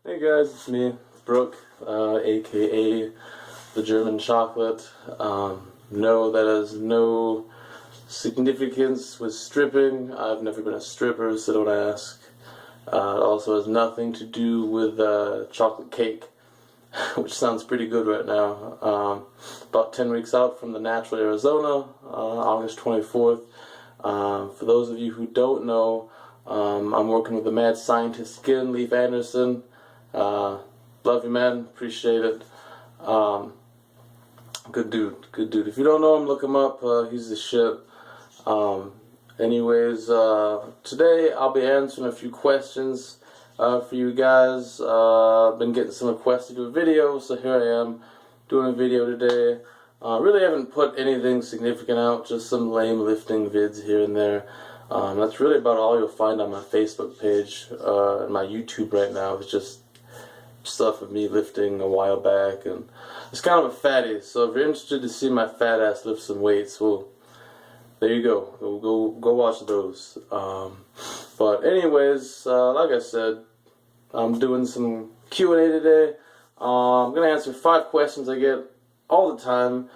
Hey guys, it's me, Brooke, aka the German Chocolate. No, that has no significance with stripping. I've never been a stripper, so don't ask. It also has nothing to do with chocolate cake, which sounds pretty good right now. About 10 weeks out from the Natural Arizona, August 24th. For those of you who don't know, I'm working with the mad scientist again, Leif Anderson. Love you, man. Appreciate it. Good dude. Good dude. If you don't know him, look him up. He's the shit. Anyways, today I'll be answering a few questions for you guys. I've been getting some requests to do a video, so here I am doing a video today. Really haven't put anything significant out, just some lame lifting vids here and there. That's really about all you'll find on my Facebook page and my YouTube right now. It's just stuff of me lifting a while back, and it's kind of a fatty, so if you're interested to see my fat ass lift some weights, well, there you go. Go watch those. But anyways, like I said, I'm doing some Q&A today. I'm gonna answer 5 questions I get all the time,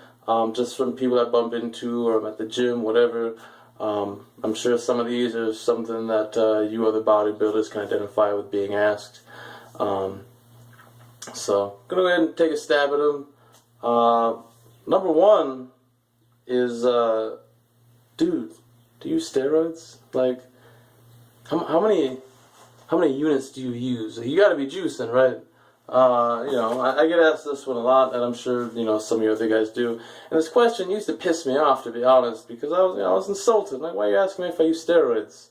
just from people I bump into or I'm at the gym, whatever. I'm sure some of these are something that you other bodybuilders can identify with being asked. So, I'm going to go ahead and take a stab at them. Number one is, dude, do you use steroids? Like, how many units do you use? You got to be juicing, right? I get asked this one a lot, and I'm sure, some of you other guys do. And this question used to piss me off, to be honest, because I was insulted. Like, why are you asking me if I use steroids?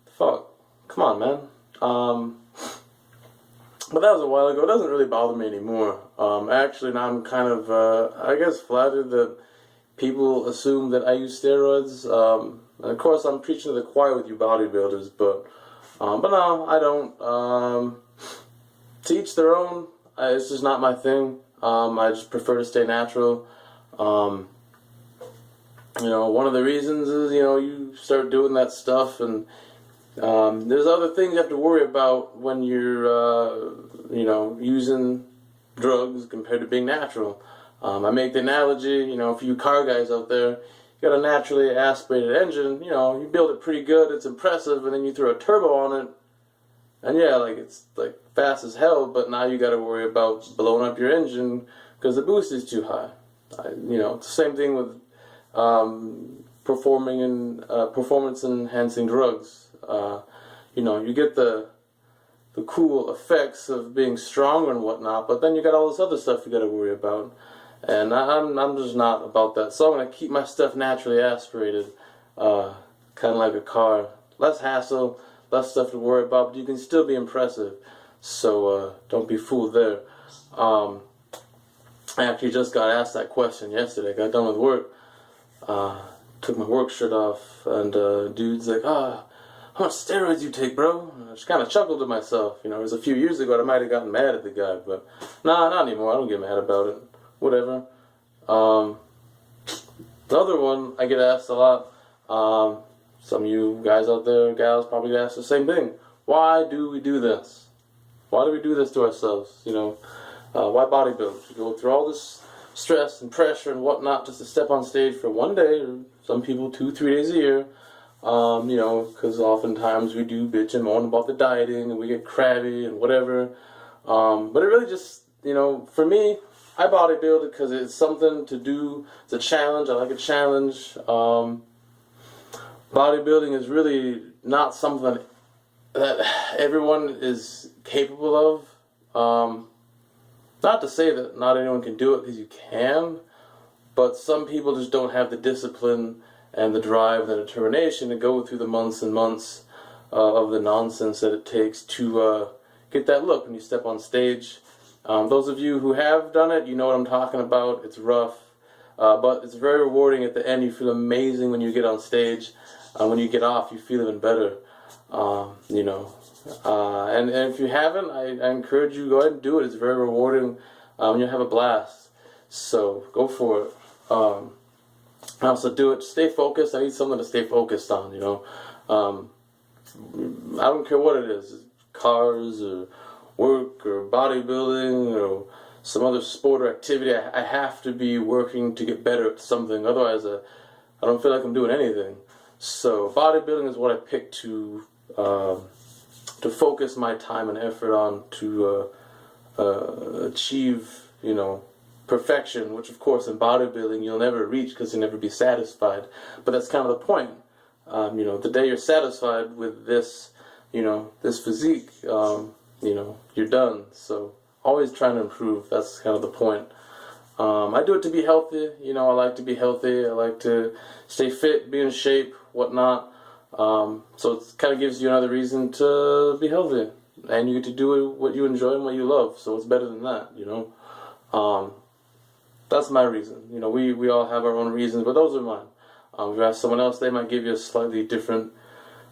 The fuck? Come on, man. But that was a while ago. It doesn't really bother me anymore. Actually, now I'm kind of, I guess, flattered that people assume that I use steroids. And of course, I'm preaching to the choir with you bodybuilders, but no, I don't. To each their own. It's just not my thing. I just prefer to stay natural. One of the reasons is, you start doing that stuff, and there's other things you have to worry about when you're, using drugs compared to being natural. I make the analogy, for you car guys out there, you got a naturally aspirated engine, you build it pretty good, it's impressive, and then you throw a turbo on it, and yeah, it's fast as hell, but now you got to worry about blowing up your engine because the boost is too high. It's the same thing with performance enhancing drugs. You get the cool effects of being stronger and whatnot, but then you got all this other stuff you got to worry about, and I'm just not about that. So I'm gonna keep my stuff naturally aspirated, kind of like a car. Less hassle, less stuff to worry about, but you can still be impressive. So don't be fooled there. I actually just got asked that question yesterday. I got done with work. Took my work shirt off, and dude's like, how much steroids you take, bro? I just kind of chuckled to myself. It was a few years ago, I might have gotten mad at the guy, but nah, not anymore. I don't get mad about it. Whatever. The other one I get asked a lot. Some of you guys out there, gals, probably ask the same thing. Why do we do this? Why do we do this to ourselves? Why bodybuild? You go through all this stress and pressure and whatnot just to step on stage for one day, or some people 2-3 days a year. Because oftentimes we do bitch and moan about the dieting and we get crabby and whatever. But it really just, for me, I bodybuild because it's something to do. It's a challenge. I like a challenge. Bodybuilding is really not something that everyone is capable of. Not to say that not anyone can do it, because you can, but some people just don't have the discipline and the drive and the determination to go through the months and months of the nonsense that it takes to get that look when you step on stage. Those of you who have done it, you know what I'm talking about. It's rough, but it's very rewarding at the end. You feel amazing when you get on stage. When you get off, you feel even better. And if you haven't, I encourage you, go ahead and do it. It's very rewarding. You'll have a blast. So go for it. I also do it. Stay focused. I need something to stay focused on. I don't care what it is, cars or work or bodybuilding or some other sport or activity, I have to be working to get better at something. Otherwise, I don't feel like I'm doing anything. So bodybuilding is what I picked to focus my time and effort on to achieve, perfection, which of course in bodybuilding you'll never reach because you'll never be satisfied. But that's kind of the point. The day you're satisfied with this, this physique, you're done. So always trying to improve. That's kind of the point. I do it to be healthy. I like to be healthy. I like to stay fit, be in shape, whatnot. So it kind of gives you another reason to be healthy. And you get to do what you enjoy and what you love. So it's better than that, That's my reason. We all have our own reasons, but those are mine. If you ask someone else, they might give you a slightly different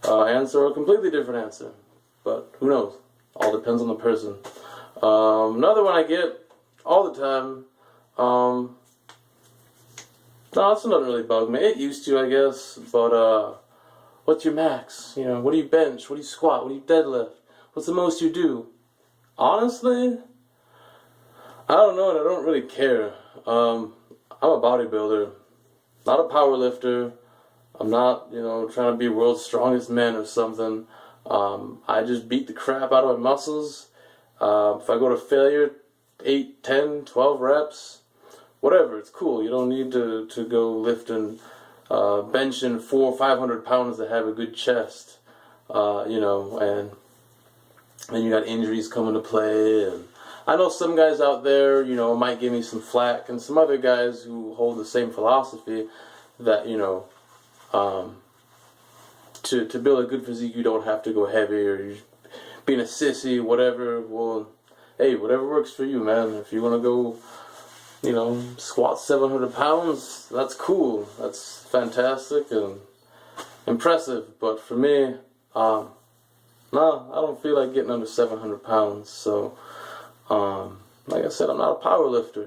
answer or a completely different answer. But who knows? All depends on the person. Another one I get all the time. No, this one doesn't really bug me. It used to, I guess. But what's your max? What do you bench? What do you squat? What do you deadlift? What's the most you do? Honestly, I don't know, and I don't really care. I'm a bodybuilder, not a power lifter. I'm not, trying to be world's strongest man or something. I just beat the crap out of my muscles. If I go to failure, 8, 10, 12 reps, whatever, it's cool. You don't need to go lifting, benching 400 or 500 pounds to have a good chest, and you got injuries coming to play. And I know some guys out there, might give me some flack, and some other guys who hold the same philosophy that, to build a good physique, you don't have to go heavy or you're being a sissy, whatever. Well, hey, whatever works for you, man. If you want to go, squat 700 pounds, that's cool. That's fantastic and impressive. But for me, no, I don't feel like getting under 700 pounds. So, like I said, I'm not a power lifter,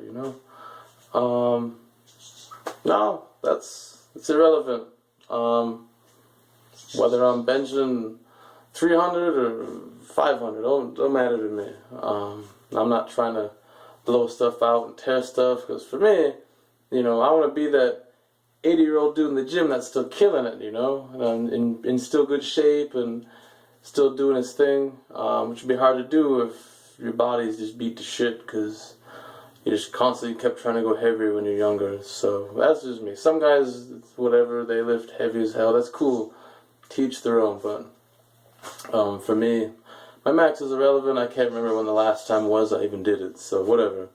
No, it's irrelevant. Whether I'm benching 300 or 500, don't matter to me. I'm not trying to blow stuff out and tear stuff, because for me, I want to be that 80-year-old dude in the gym that's still killing it, and in still good shape and still doing his thing, which would be hard to do if your body's just beat to shit because you just constantly kept trying to go heavier when you're younger. So that's just me. Some guys, whatever, they lift heavy as hell. That's cool. Teach their own. But for me, my max is irrelevant. I can't remember when the last time was I even did it. So whatever.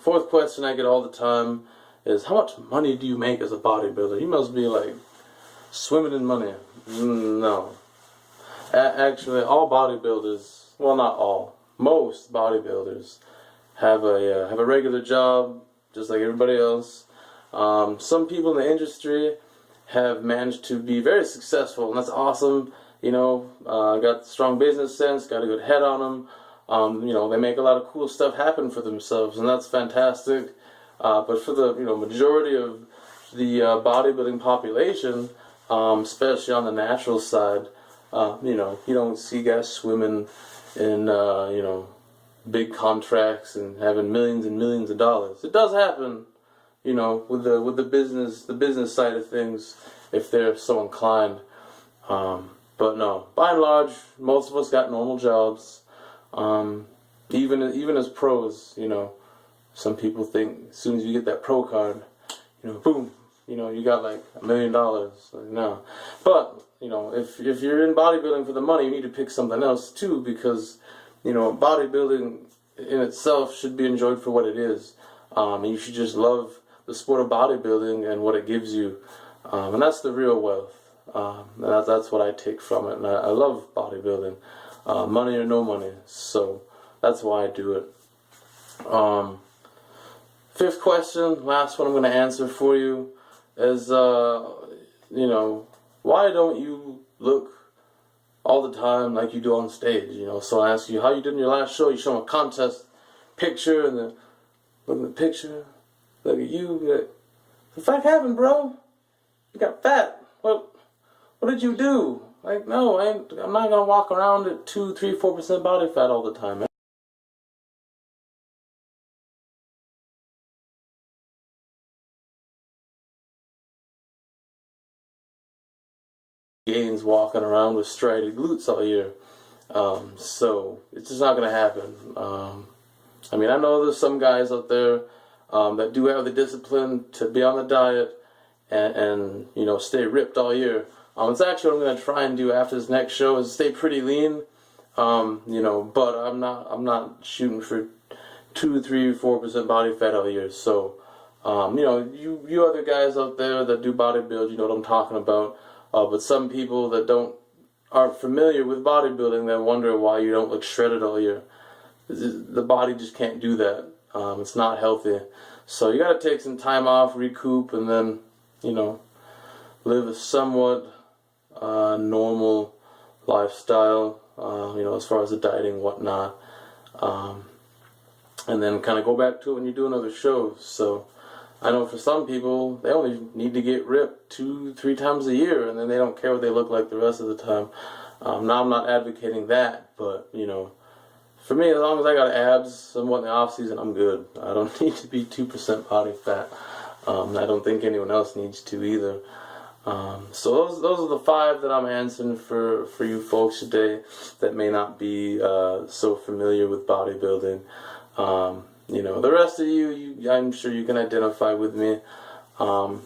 Fourth question I get all the time is, how much money do you make as a bodybuilder? You must be like swimming in money. No. Actually, all bodybuilders, well, not all, most bodybuilders have a regular job just like everybody else. Some people in the industry have managed to be very successful, and that's awesome. Got strong business sense, got a good head on them. They make a lot of cool stuff happen for themselves, and that's fantastic. But for the majority of the bodybuilding population, especially on the natural side, you don't see guys swimming in big contracts and having millions and millions of dollars. It does happen, with the business side of things, if they're so inclined. But no, by and large, most of us got normal jobs. Even as pros, some people think as soon as you get that pro card, boom, you got like $1 million. No, but if you're in bodybuilding for the money, you need to pick something else too, because bodybuilding in itself should be enjoyed for what it is. And you should just love the sport of bodybuilding and what it gives you. And that's the real wealth. And that's what I take from it. And I love bodybuilding. Money or no money. So that's why I do it. Fifth question, last one I'm going to answer for you, is, why don't you look all the time like you do on stage? So I ask you how you did in your last show. You show them a contest picture, and then look at the picture, look at you, like, the fuck happened, bro? You got fat. What did you do? Like, no, I'm not gonna walk around at 2, 3, 4% body fat all the time, man. Gains walking around with striated glutes all year. So it's just not gonna happen. I mean, I know there's some guys out there that do have the discipline to be on the diet and you know, stay ripped all year. It's actually what I'm gonna try and do after this next show is stay pretty lean. You know, but I'm not shooting for 2, 3, 4% body fat all year. So you know, you other guys out there that do bodybuild, you know what I'm talking about. But some people that aren't familiar with bodybuilding, they wonder why you don't look shredded all year. The body just can't do that. It's not healthy. So you got to take some time off, recoup, and then, you know, live a somewhat normal lifestyle, you know, as far as the dieting and whatnot. And then kind of go back to it when you're doing other shows. So I know for some people, they only need to get ripped 2, 3 times a year, and then they don't care what they look like the rest of the time. Now I'm not advocating that, but, you know, for me, as long as I got abs somewhat in the off season, I'm good. I don't need to be 2% body fat. I don't think anyone else needs to either. So those are the 5 that I'm answering for you folks today that may not be so familiar with bodybuilding. You know, the rest of you, I'm sure you can identify with me. Yeah,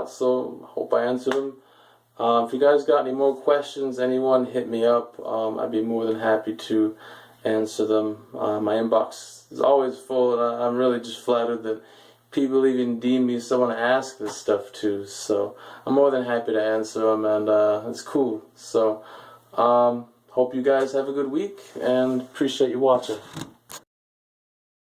so hope I answered them. If you guys got any more questions, anyone, hit me up. I'd be more than happy to answer them. My inbox is always full, and I'm really just flattered that people even deem me someone to ask this stuff to. So I'm more than happy to answer them, and it's cool. So hope you guys have a good week, and appreciate you watching.